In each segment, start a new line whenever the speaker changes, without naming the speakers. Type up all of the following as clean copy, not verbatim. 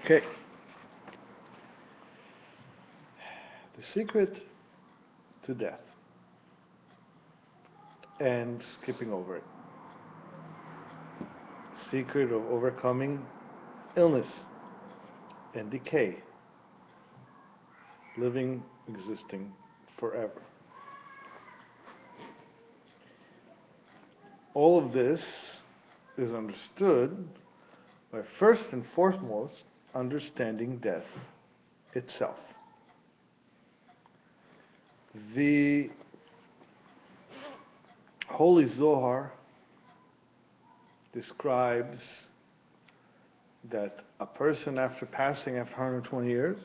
Okay. The secret to death, and skipping over it. Secret of overcoming illness and decay, living, existing forever. All of this is understood by first and foremost understanding death itself. The Holy Zohar describes that a person after passing after 120 years,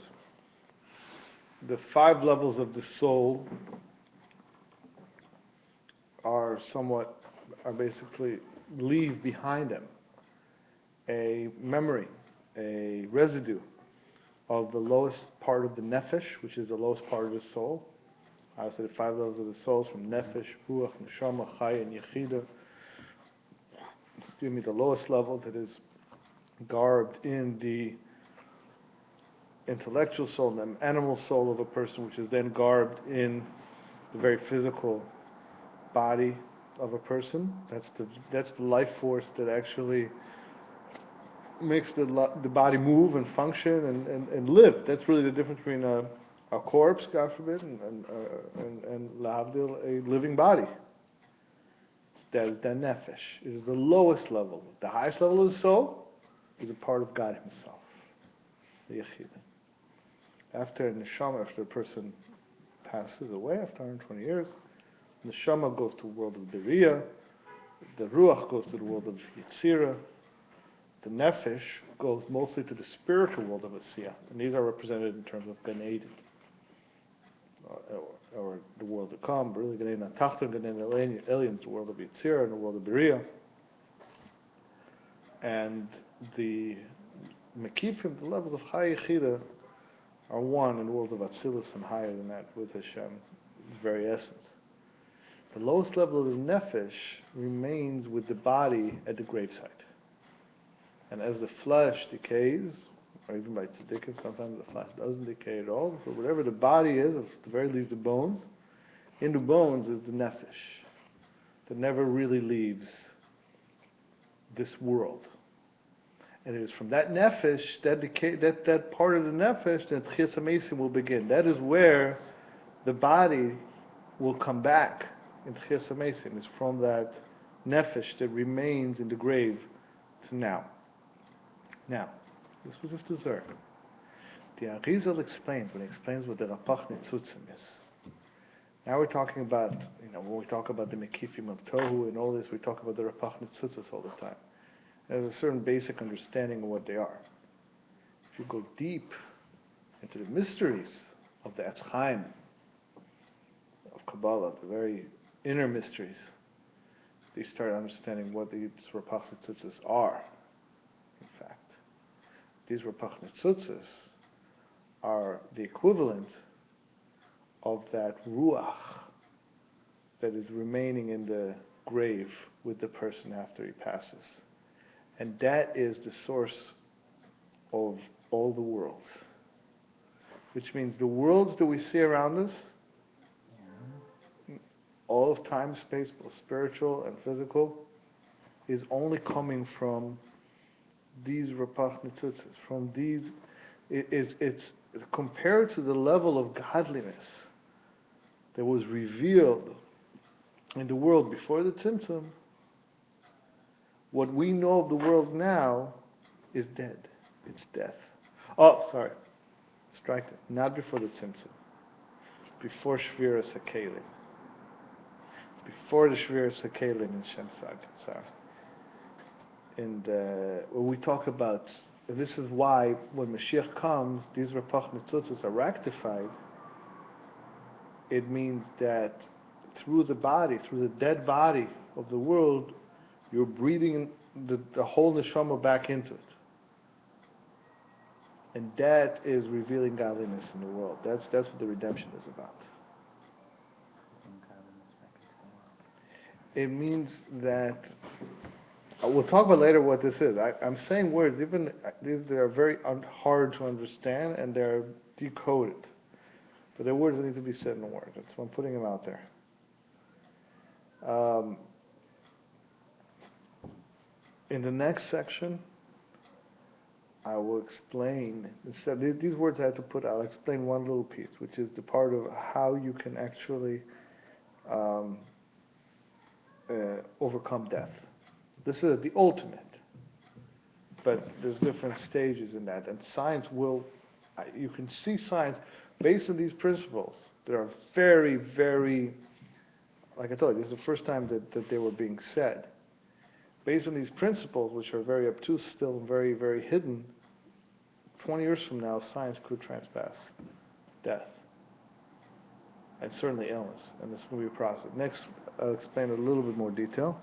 the 5 levels of the soul are basically leave behind them a memory, a residue of the lowest part of the nefesh, which is the lowest part of the soul. Obviously, the 5 levels of the soul from nefesh, ruach, neshama, chai, and yechida. The lowest level that is garbed in the intellectual soul, the animal soul of a person, which is then garbed in the very physical body of a person. That's the life force that actually makes the body move and function and live. That's really the difference between a corpse, God forbid, and lahavdil, a living body. That is the nefesh. It is the lowest level. The highest level of the soul is a part of God Himself, the yechida. After neshama, after a person passes away after 120 years, neshama goes to the world of beriah, the ruach goes to the world of yitzira, the nefesh goes mostly to the spiritual world of asiyah, and these are represented in terms of Gan Eden, or the world to come, but really Gan Eden Tachton, Gan Eden Elyon, the world of Yitzira and the world of Beriah. And the Mekifim, the levels of Chai Yechida, are one in the world of Atzilus and higher than that with Hashem, His very essence. The lowest level of the Nefesh remains with the body at the gravesite. And as the flesh decays, or even by tzaddikim, sometimes the flesh doesn't decay at all. So whatever the body is, or at the very least the bones, in the bones is the nefesh that never really leaves this world. And it is from that nefesh, that part of the nefesh, that Chiyas HaMesim will begin. That is where the body will come back in Chiyas HaMesim. It's from that nefesh that remains in the grave to now. Now, this was just dessert. The Arizal explains, when he explains what the Rapach Nitzutzim is. Now we're talking about, when we talk about the Mekifim of Tohu and all this, we talk about the Rapach Nitzutzis all the time. There's a certain basic understanding of what they are. If you go deep into the mysteries of the Etz Chaim, of Kabbalah, the very inner mysteries, you start understanding what these Rapach Nitzutzis are, in fact. These Rapach Nitzutzis are the equivalent of that Ruach that is remaining in the grave with the person after he passes. And that is the source of all the worlds. Which means the worlds that we see around us, all of time, space, both spiritual and physical, is only coming from these Rapach Nitzutzis, from these. It's compared to the level of godliness that was revealed in the world before the Tzimtzum. What we know of the world now is dead. It's death. Oh, sorry. Strike it. Not before the Tzimtzum. Before Shviras HaKelim. Before the Shviras HaKelim in Shem Sag. Sorry. And when we talk about, this is why when Mashiach comes, these Rapach Nitzutzis are rectified. It means that through the body, through the dead body of the world, you're breathing the whole neshama back into it. And that is revealing godliness in the world. That's what the redemption is about. It means that We'll talk about later what this is. I'm saying words, even these, they are very hard to understand and they're decoded. But they're words that need to be said in a word. That's why I'm putting them out there. In the next section, I will explain, instead these words I have to put, I'll explain one little piece, which is the part of how you can actually overcome death. This is the ultimate, but there's different stages in that, and science will, you can see science based on these principles that are very, very, like I told you, this is the first time that they were being said. Based on these principles, which are very obtuse still and very, very hidden, 20 years from now, science could transpass death, and certainly illness, and this will be a process. Next, I'll explain a little bit more detail.